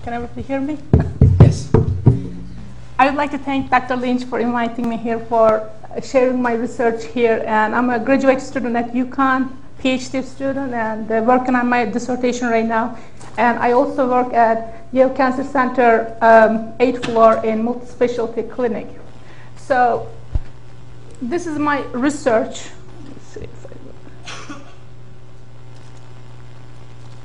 Can everybody hear me? Yes. I would like to thank Dr. Lynch for inviting me here for sharing my research here. And I'm a graduate student at UConn, PhD student, and working on my dissertation right now. And I also work at Yale Cancer Center, 8th floor in multi-specialty clinic. So this is my research. Let's see if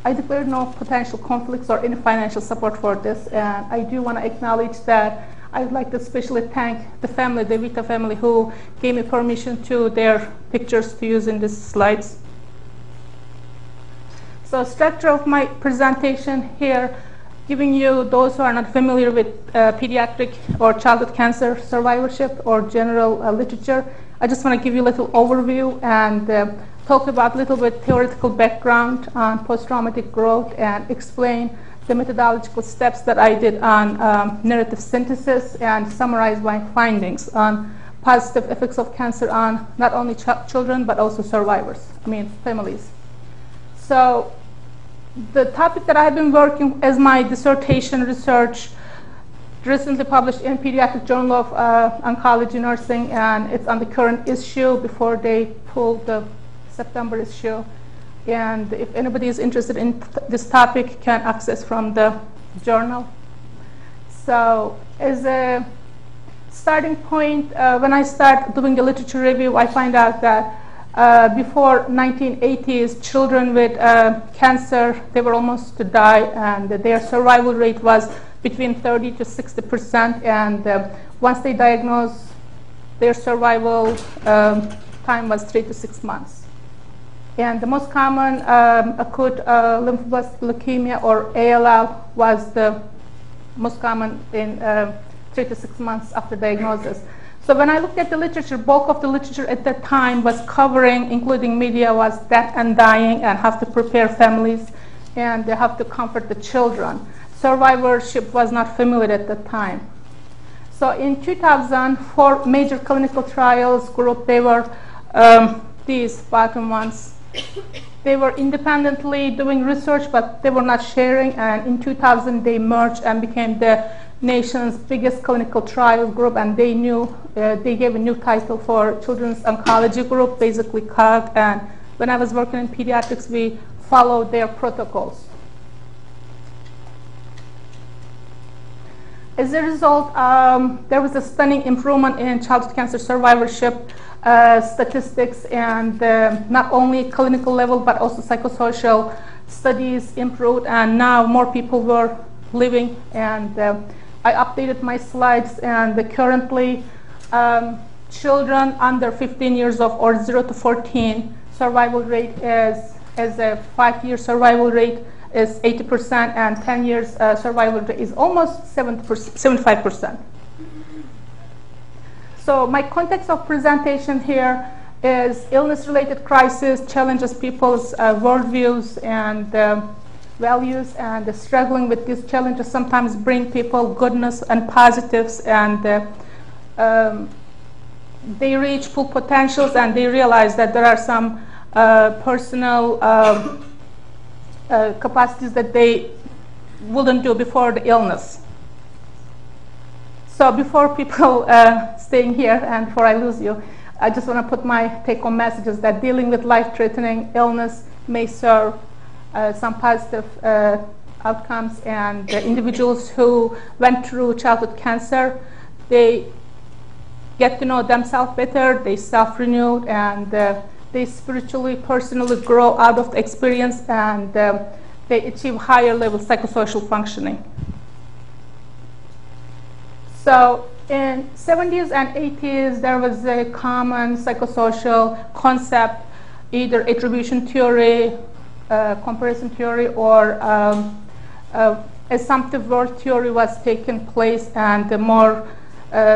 I declare no potential conflicts or any financial support for this. And I do want to acknowledge that I would like to especially thank the family, the Vita family, who gave me permission to their pictures to use in these slides. So structure of my presentation here, giving you those who are not familiar with pediatric or childhood cancer survivorship or general literature. I just want to give you a little overview and talk about a little bit theoretical background on post-traumatic growth and explain the methodological steps that I did on narrative synthesis and summarize my findings on positive effects of cancer on not only children but also survivors, families. So the topic that I've been working as my dissertation research recently published in Pediatric Journal of Oncology Nursing, and it's on the current issue before they pulled the September issue. And if anybody is interested in this topic, can access from the journal. So as a starting point, when I start doing the literature review, I find out that before 1980s, children with cancer, they were almost to die, and their survival rate was between 30 to 60%. And once they diagnosed, their survival time was 3 to 6 months. And the most common acute lymphoblastic leukemia, or ALL, was the most common in 3 to 6 months after diagnosis. So when I looked at the literature, bulk of the literature at that time was covering, including media, was death and dying and have to prepare families and they have to comfort the children. Survivorship was not familiar at that time. So in 2004, major clinical trials group, they were these bottom ones. They were independently doing research, but they were not sharing. And in 2000, they merged and became the nation's biggest clinical trial group. And they gave a new title for Children's Oncology Group, basically COG. And when I was working in pediatrics, we followed their protocols. As a result, there was a stunning improvement in childhood cancer survivorship statistics, and not only clinical level but also psychosocial studies improved, and now more people were living. And I updated my slides, and currently children under 15 years of or 0 to 14 survival rate is a 5-year survival rate is 80%, and 10 years survival rate is almost 75%. So my context of presentation here is illness-related crisis challenges people's worldviews and values, and struggling with these challenges sometimes bring people goodness and positives, and they reach full potentials and they realize that there are some personal capacities that they wouldn't do before the illness. So before people staying here and before I lose you, I just want to put my take-home messages that dealing with life-threatening illness may serve some positive outcomes, and individuals who went through childhood cancer, they get to know themselves better, they self-renew, and they spiritually, personally grow out of the experience, and they achieve higher level psychosocial functioning. So in 70s and 80s, there was a common psychosocial concept, either attribution theory, comparison theory, or assumptive world theory was taking place, and more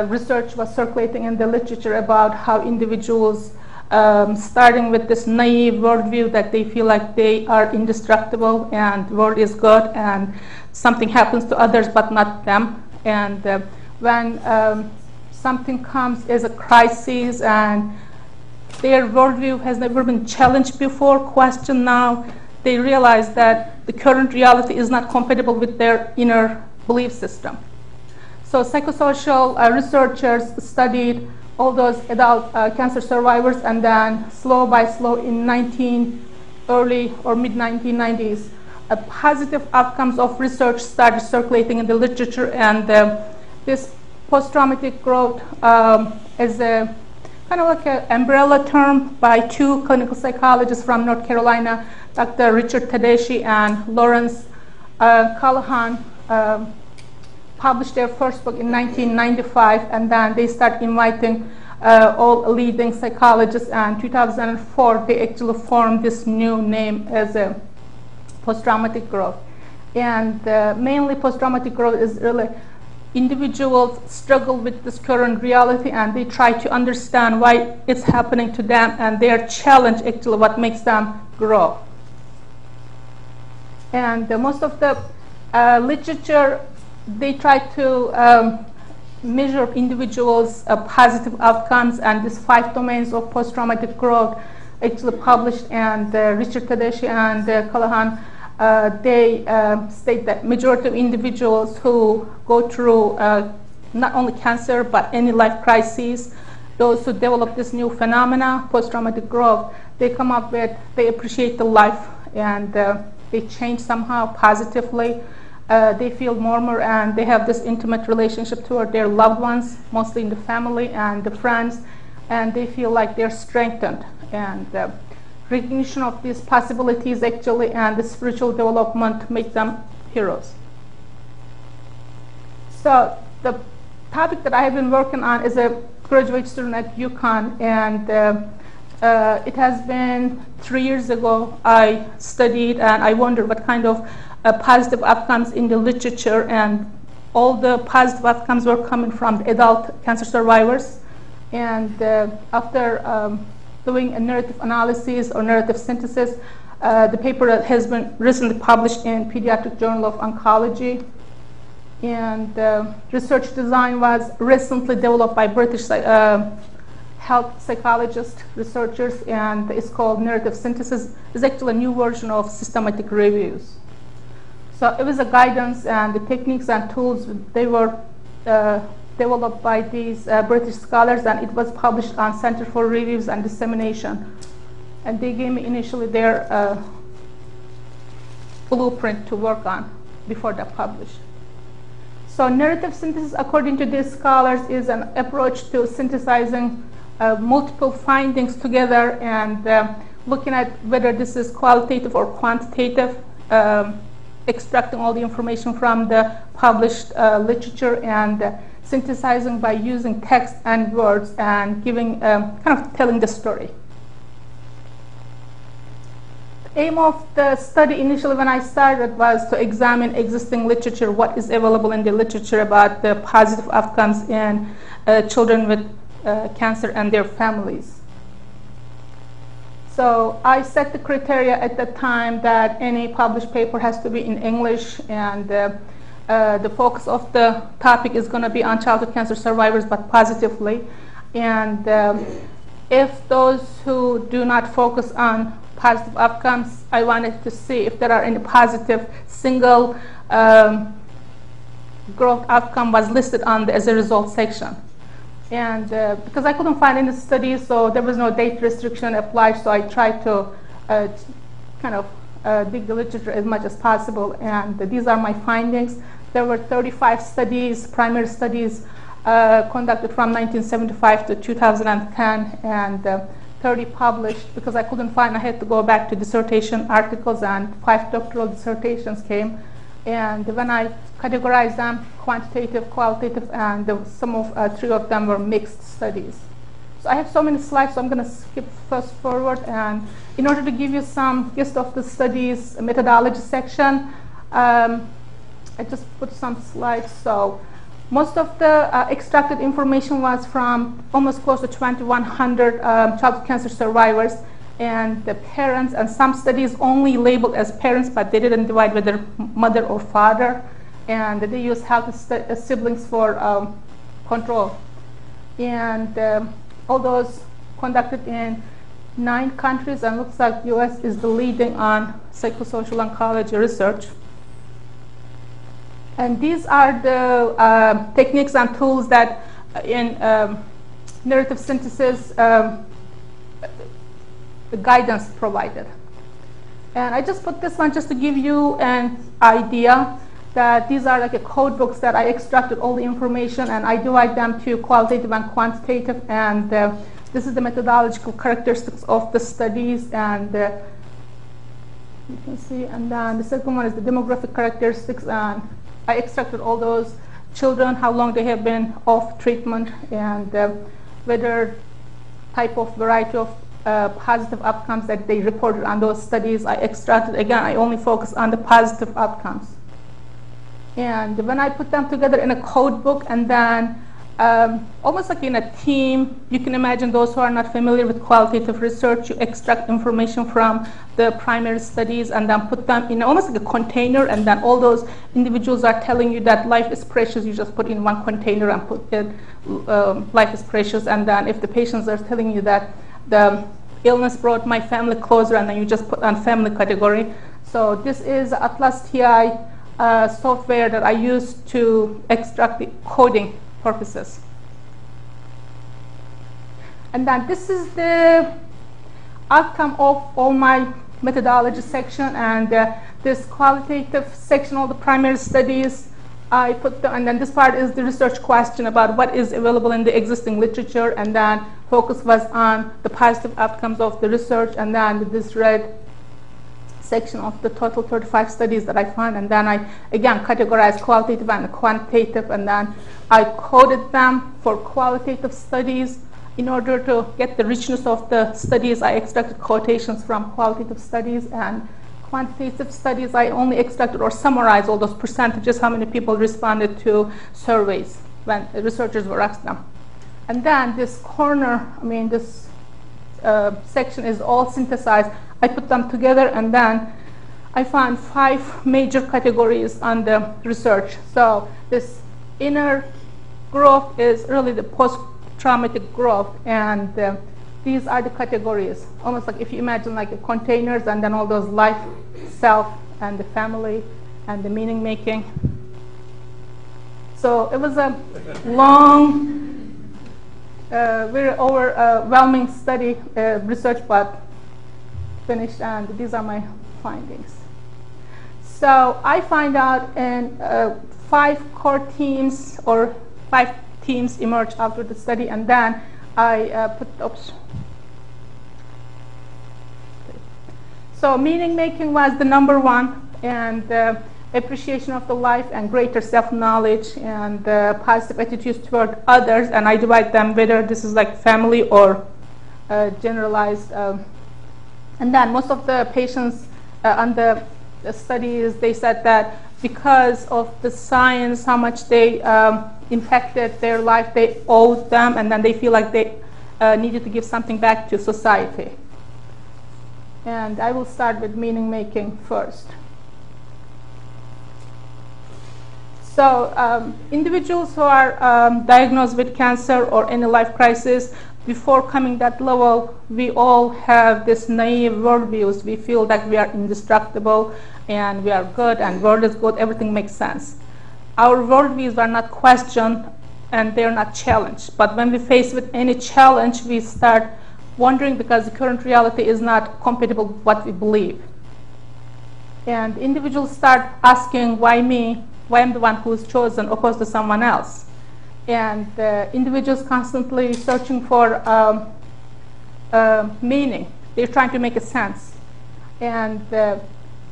research was circulating in the literature about how individuals, starting with this naive worldview that they feel like they are indestructible and the world is good and something happens to others but not them. And when something comes as a crisis and their worldview has never been challenged before, questioned now, they realized that the current reality is not compatible with their inner belief system. So psychosocial researchers studied all those adult cancer survivors, and then slow by slow in early or mid-1990s, positive outcomes of research started circulating in the literature, and this post-traumatic growth is a kind of like an umbrella term by two clinical psychologists from North Carolina, Dr. Richard Tedeschi and Lawrence Callahan, published their first book in 1995, and then they start inviting all leading psychologists, and in 2004 they actually formed this new name as a post-traumatic growth. And mainly post-traumatic growth is really individuals struggle with this current reality, and they try to understand why it's happening to them, and their challenge actually what makes them grow. And most of the literature, they try to measure individuals' positive outcomes, and these 5 domains of post-traumatic growth actually published, and Richard Tedeschi and Callahan, they state that majority of individuals who go through not only cancer but any life crises, those who develop this new phenomena, post-traumatic growth, they come up with, they appreciate the life, and they change somehow positively. They feel warmer, and they have this intimate relationship toward their loved ones, mostly in the family and the friends, and they feel like they're strengthened. And recognition of these possibilities actually and the spiritual development make them heroes. So the topic that I have been working on is a graduate student at UConn, and it has been 3 years ago I studied, and I wondered what kind of positive outcomes in the literature, and all the positive outcomes were coming from the adult cancer survivors. And after doing a narrative analysis or narrative synthesis, the paper that has been recently published in Pediatric Journal of Oncology, and research design was recently developed by British health psychologist researchers, and it's called narrative synthesis. It's actually a new version of systematic reviews. So it was a guidance, and the techniques and tools, they were developed by these British scholars, and it was published on Center for Reviews and Dissemination. And they gave me initially their blueprint to work on before they published. So narrative synthesis, according to these scholars, is an approach to synthesizing multiple findings together, and looking at whether this is qualitative or quantitative, extracting all the information from the published literature, and synthesizing by using text and words, and giving kind of telling the story. The aim of the study initially when I started was to examine existing literature, what is available in the literature about the positive outcomes in children with cancer and their families. So I set the criteria at the time that any published paper has to be in English, and the focus of the topic is going to be on childhood cancer survivors, but positively. And if those who do not focus on positive outcomes, I wanted to see if there are any positive single growth outcome was listed on the as a result section. And because I couldn't find any studies, so there was no date restriction applied, so I tried to kind of dig the literature as much as possible, and these are my findings. There were 35 studies, primary studies, conducted from 1975 to 2010, and 30 published. Because I couldn't find, I had to go back to dissertation articles, and 5 doctoral dissertations came. And when I categorized them, quantitative, qualitative, and some of 3 of them were mixed studies. So I have so many slides, so I'm going to skip fast forward. And in order to give you some gist of the studies methodology section, I just put some slides. So most of the extracted information was from almost close to 2,100 childhood cancer survivors and the parents, and some studies only labeled as parents, but they didn't divide whether mother or father, and they used healthy siblings for control. And all those conducted in 9 countries, and looks like U.S. is the leading on psychosocial oncology research. And these are the techniques and tools that in narrative synthesis the guidance provided. And I just put this one just to give you an idea that these are like a code books that I extracted all the information and I divide them to qualitative and quantitative, and this is the methodological characteristics of the studies, and you can see, and then the second one is the demographic characteristics, and I extracted all those children, how long they have been off treatment, and whether type of variety of positive outcomes that they reported on those studies. I extracted, again, I only focus on the positive outcomes. And when I put them together in a code book, and then almost like in a team, you can imagine those who are not familiar with qualitative research, you extract information from the primary studies and then put them in almost like a container, and then all those individuals are telling you that life is precious. You just put in one container and put it, life is precious, and then if the patients are telling you that the illness brought my family closer, and then you just put on family category. So this is Atlas TI software that I use to extract the coding purposes. And then this is the outcome of all my methodology section, and this qualitative section, all the primary studies, I put them, and then this part is the research question about what is available in the existing literature, and then focus was on the positive outcomes of the research, and then this red section of the total 35 studies that I found, and then I again categorized qualitative and quantitative, and then I coded them for qualitative studies. In order to get the richness of the studies, I extracted quotations from qualitative studies, and quantitative studies I only extracted or summarized all those percentages, how many people responded to surveys when the researchers were asked them. And then this corner, this section is all synthesized. I put them together, and then I found 5 major categories on the research. So this inner growth is really the post-traumatic growth, and these are the categories, almost like if you imagine like containers, and then all those life, self, and the family, and the meaning making. So it was a long, very overwhelming study, research, but finished, and these are my findings. So I find out in 5 core teams, or 5 teams emerged after the study, and then I So meaning making was the number 1, and appreciation of the life and greater self-knowledge and positive attitudes toward others, and I divide them whether this is like family or generalized. And then most of the patients on the studies, they said that because of the science, how much they impacted their life, they owed them, and then they feel like they needed to give something back to society. And I will start with meaning making first. So individuals who are diagnosed with cancer or any life crisis, before coming that level, we all have this naive worldviews. We feel that we are indestructible and we are good and world is good, everything makes sense. Our worldviews are not questioned and they are not challenged. But when we face with any challenge, we start wondering because the current reality is not compatible with what we believe. And individuals start asking, why me? Why am the one who is chosen opposed to someone else? And individuals constantly searching for meaning. They're trying to make a sense. And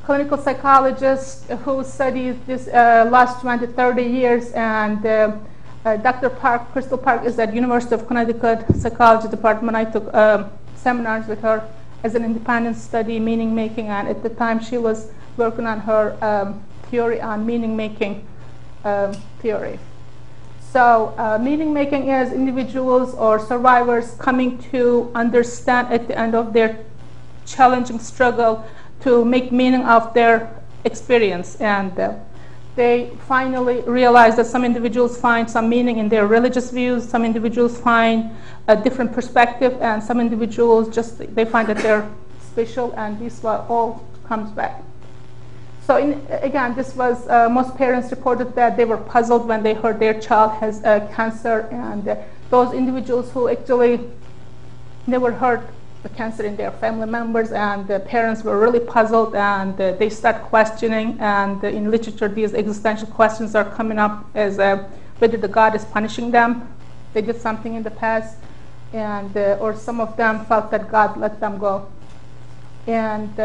clinical psychologists who studied this last 20, 30 years, and Dr. Park, Crystal Park, is at University of Connecticut Psychology Department. I took seminars with her as an independent study, meaning making, and at the time she was working on her theory on meaning making theory. So meaning making is individuals or survivors coming to understand at the end of their challenging struggle to make meaning of their experience. And they finally realized that some individuals find some meaning in their religious views, some individuals find a different perspective, and some individuals just, they find that they're special, and this all comes back. So again, this was, most parents reported that they were puzzled when they heard their child has cancer, and those individuals who actually never heard the cancer in their family members, and the parents were really puzzled, and they start questioning, and in literature these existential questions are coming up as whether the God is punishing them, they did something in the past, and or some of them felt that God let them go. And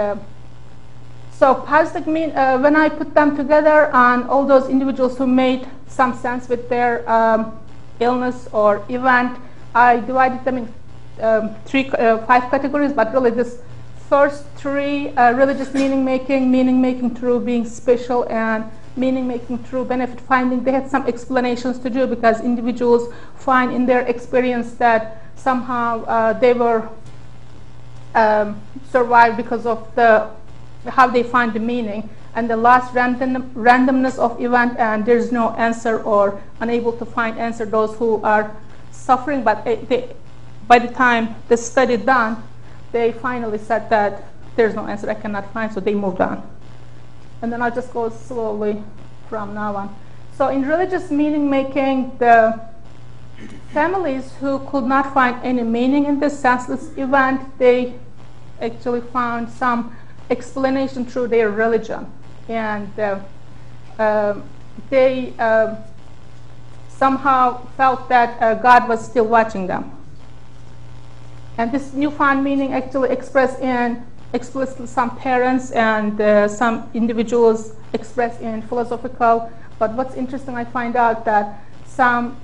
so positive mean, when I put them together on all those individuals who made some sense with their illness or event, I divided them in 5 categories, but really this first 3, religious meaning-making through being special, and meaning-making through benefit finding, they had some explanations to do, because individuals find in their experience that somehow they were survived because of how they find the meaning, and the last randomness of event, and there's no answer or unable to find answer, those who are suffering, but by the time the study done, they finally said that there's no answer, I cannot find, so they moved on. And then I'll just go slowly from now on. So in religious meaning-making, the families who could not find any meaning in this senseless event, they actually found some explanation through their religion. And they somehow felt that God was still watching them. And this newfound meaning actually expressed in explicitly some parents, and some individuals expressed in philosophical. But what's interesting, I find out that some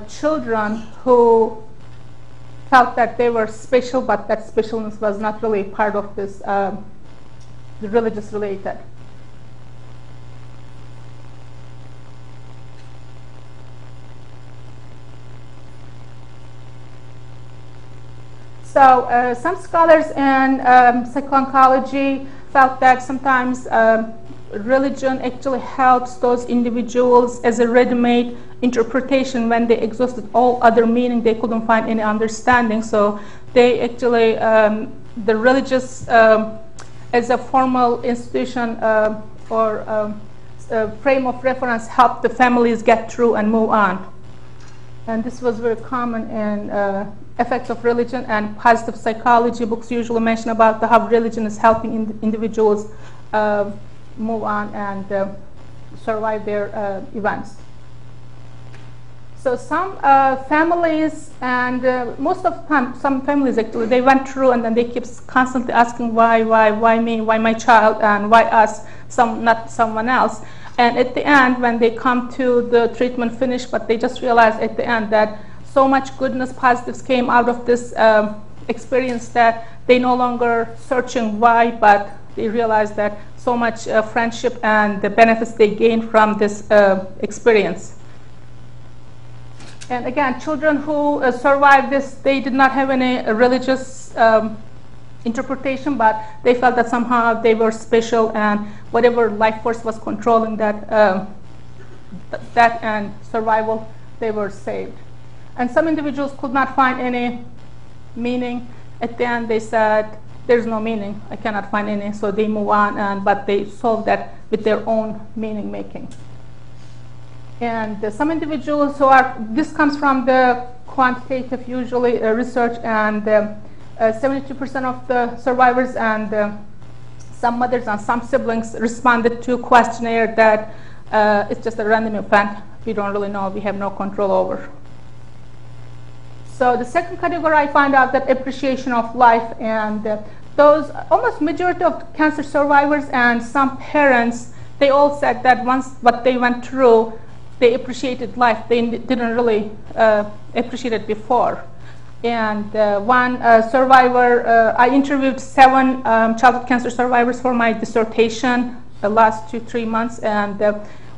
children who felt that they were special, but that specialness was not really part of this the religious related. So some scholars in psycho-oncology felt that sometimes religion actually helps those individuals as a ready-made interpretation when they exhausted all other meaning, they couldn't find any understanding. So they actually, the religious as a formal institution or frame of reference helped the families get through and move on. And this was very common in effects of religion, and positive psychology books usually mention about how religion is helping individuals move on and survive their events. So some families, and most of the time, some families actually, they went through and then they keep constantly asking why me, why my child, and why us, not someone else. And at the end, when they come to the treatment finish, but they just realize at the end that so much goodness, positives came out of this experience that they no longer searching why, but they realize that so much friendship and the benefits they gain from this experience. And again, children who survived this, they did not have any religious interpretation, but they felt that somehow they were special, and whatever life force was controlling that and survival, they were saved. And some individuals could not find any meaning. At the end, they said, there's no meaning, I cannot find any, so they move on, but they solve that with their own meaning making. And some individuals who are, this comes from the quantitative usually research, and 72% of the survivors and some mothers and some siblings responded to a questionnaire that it's just a random event, we don't really know, we have no control over. So the second category, I find out that appreciation of life, and those almost majority of cancer survivors and some parents, they all said that once what they went through, they appreciated life. They didn't really appreciate it before. And one survivor, I interviewed 7 childhood cancer survivors for my dissertation the last 2-3 months, and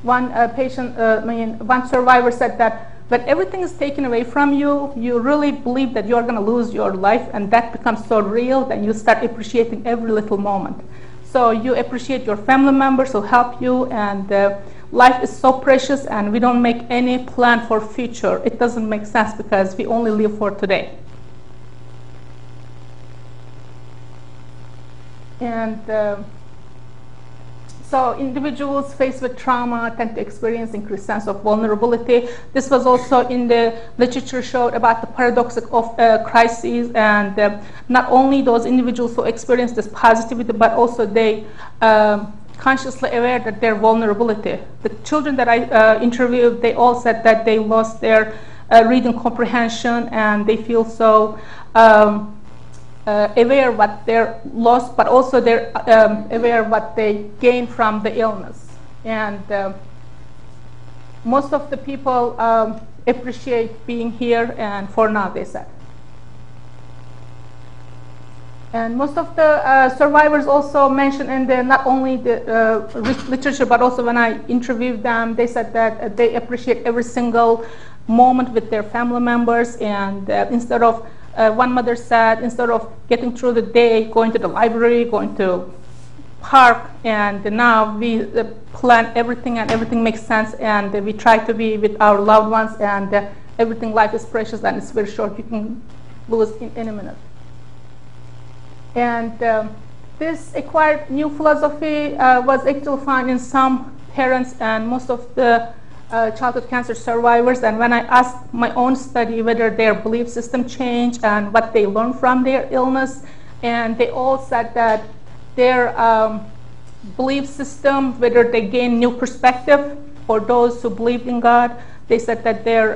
one one survivor said that when everything is taken away from you, you really believe that you're going to lose your life, and that becomes so real that you start appreciating every little moment. So you appreciate your family members who help you, and life is so precious and we don't make any plan for future. It doesn't make sense because we only live for today. And so individuals faced with trauma tend to experience increased sense of vulnerability. This was also in the literature showed about the paradox of crises, and not only those individuals who experience this positivity, but also they consciously aware that their vulnerability. The children that I interviewed, they all said that they lost their reading comprehension, and they feel so aware what they're lost, but also they're aware what they gain from the illness. And most of the people appreciate being here, and for now, they said. And most of the survivors also mentioned in the not only the literature, but also when I interviewed them, they said that they appreciate every single moment with their family members, and instead of one mother said, instead of getting through the day, going to the library, going to park, and now we plan everything, and everything makes sense, and we try to be with our loved ones, and everything, life is precious and it's very short. You can lose in any minute. And this acquired new philosophy was actually found in some parents and most of the childhood cancer survivors. And when I asked my own study whether their belief system changed and what they learned from their illness, and they all said that their belief system, whether they gain new perspective, for those who believed in God, they said that their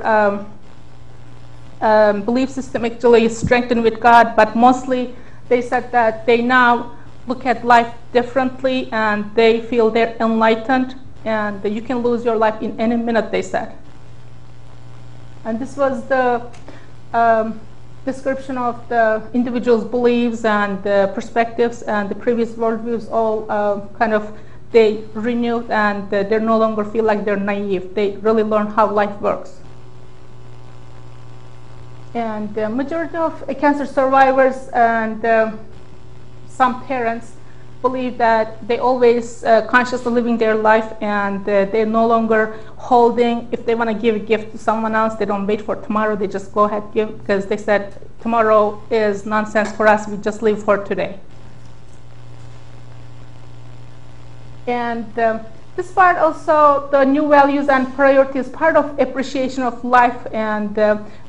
belief system actually strengthened with God, but mostly they said that they now look at life differently and they feel they're enlightened, and you can lose your life in any minute, they said. And this was the description of the individual's beliefs and perspectives, and the previous worldviews all kind of they renewed, and they no longer feel like they're naive. They really learn how life works. And the majority of cancer survivors and some parents believe that they always consciously living their life, and they're no longer holding. If they want to give a gift to someone else, they don't wait for tomorrow. They just go ahead and give, because they said tomorrow is nonsense for us. We just live for today. And this part also, the new values and priorities, part of appreciation of life. And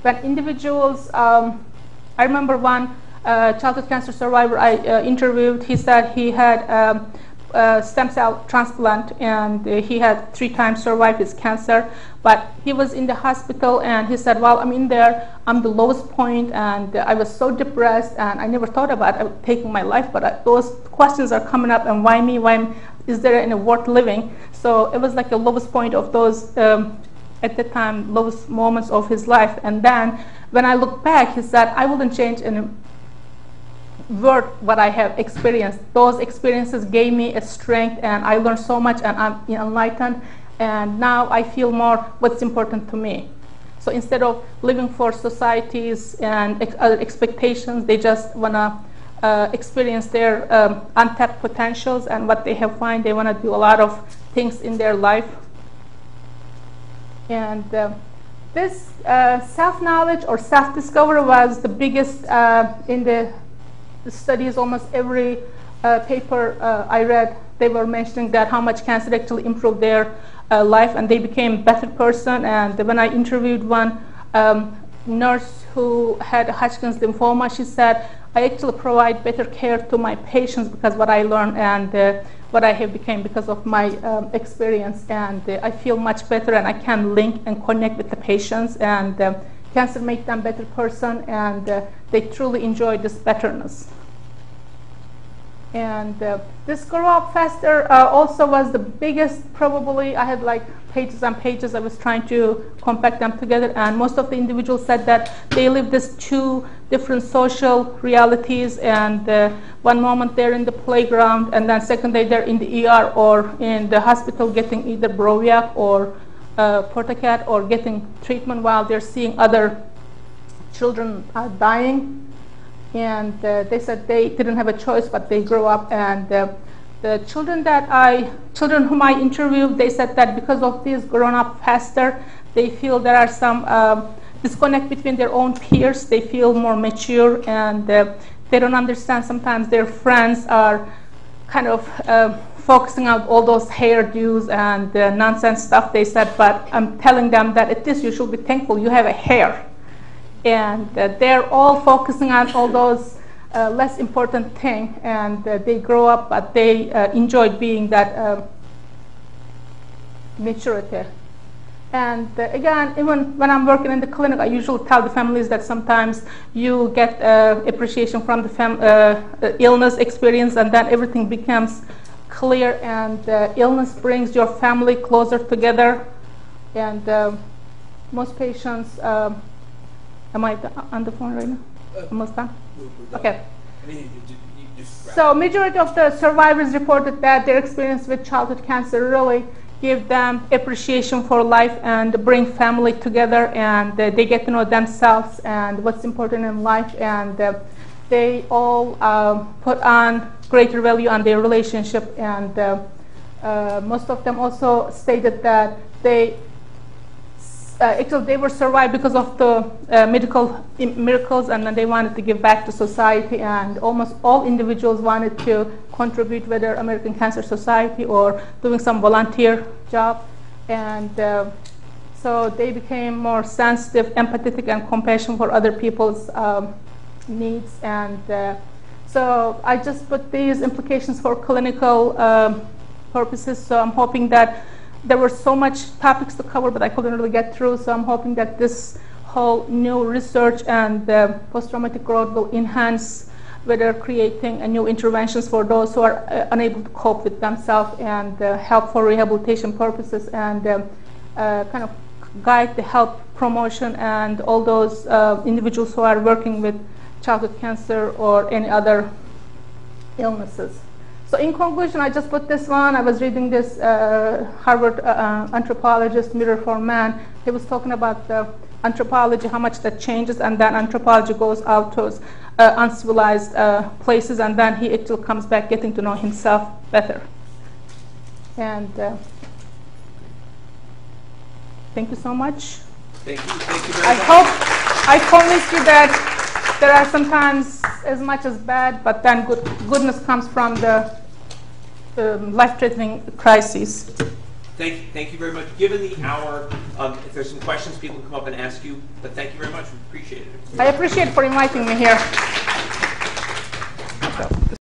when individuals, I remember one childhood cancer survivor I interviewed, he said he had stem cell transplant, and he had 3 times survived his cancer, but he was in the hospital, and he said, well, I'm in there, I'm the lowest point, and I was so depressed, and I never thought about taking my life, but those questions are coming up, and why me, is there any worth living? So it was like the lowest point of those, at the time, lowest moments of his life. And then when I look back, he said, I wouldn't change any word what I have experienced. Those experiences gave me a strength, and I learned so much, and I'm enlightened, and now I feel more what's important to me. So instead of living for societies and other expectations, they just want to experience their untapped potentials and what they have found. They want to do a lot of things in their life. And this self-knowledge or self-discovery was the biggest in the studies. Almost every paper I read, they were mentioning that how much cancer actually improved their life, and they became a better person. And when I interviewed one nurse who had Hodgkin's lymphoma, she said, I actually provide better care to my patients because what I learned and what I have become because of my experience, and I feel much better, and I can link and connect with the patients, and cancer makes them a better person, and they truly enjoy this betterness. And this grow up faster also was the biggest, probably. I had like pages and pages. I was trying to compact them together, and most of the individuals said that they live these 2 different social realities, and one moment they're in the playground, and then second day they're in the ER or in the hospital getting either Broviac or Portacat or getting treatment while they're seeing other children dying. And they said they didn't have a choice, but they grew up, and the children whom I interviewed, they said that because of this grown up faster, they feel there are some disconnect between their own peers. They feel more mature, and they don't understand. Sometimes their friends are kind of focusing on all those hairdos and nonsense stuff. They said, but I'm telling them that at least you should be thankful you have a hair. And they're all focusing on all those less important things, and they grow up, but they enjoy being that maturity. And again, even when I'm working in the clinic, I usually tell the families that sometimes you get appreciation from the illness experience, and then everything becomes clear, and illness brings your family closer together. And most patients, am I on the phone right now? Almost done? Okay. So majority of the survivors reported that their experience with childhood cancer really give them appreciation for life and bring family together, and they get to know themselves and what's important in life, and they all put on greater value on their relationship. And most of them also stated that actually they were survived because of the medical miracles, and then they wanted to give back to society, and almost all individuals wanted to contribute, whether American Cancer Society or doing some volunteer job. And so they became more sensitive, empathetic, and compassionate for other people's needs. And so I just put these implications for clinical purposes. So I'm hoping that there were so much topics to cover, but I couldn't really get through. So I'm hoping that this whole new research and post-traumatic growth will enhance, whether creating new interventions for those who are unable to cope with themselves, and help for rehabilitation purposes, and kind of guide the health promotion and all those individuals who are working with childhood cancer or any other illnesses. So in conclusion, I just put this one. I was reading this Harvard anthropologist, Mirror for Man. He was talking about the anthropology, how much that changes, and then anthropology goes out to uncivilized places, and then he actually comes back getting to know himself better. And thank you so much. Thank you. Thank you very I much. hope I convinced you that there are sometimes as much as bad, but then goodness comes from the life-threatening crises. Thank you very much. Given the hour, if there's some questions, people can come up and ask you. But thank you very much. We appreciate it. I appreciate for inviting me here.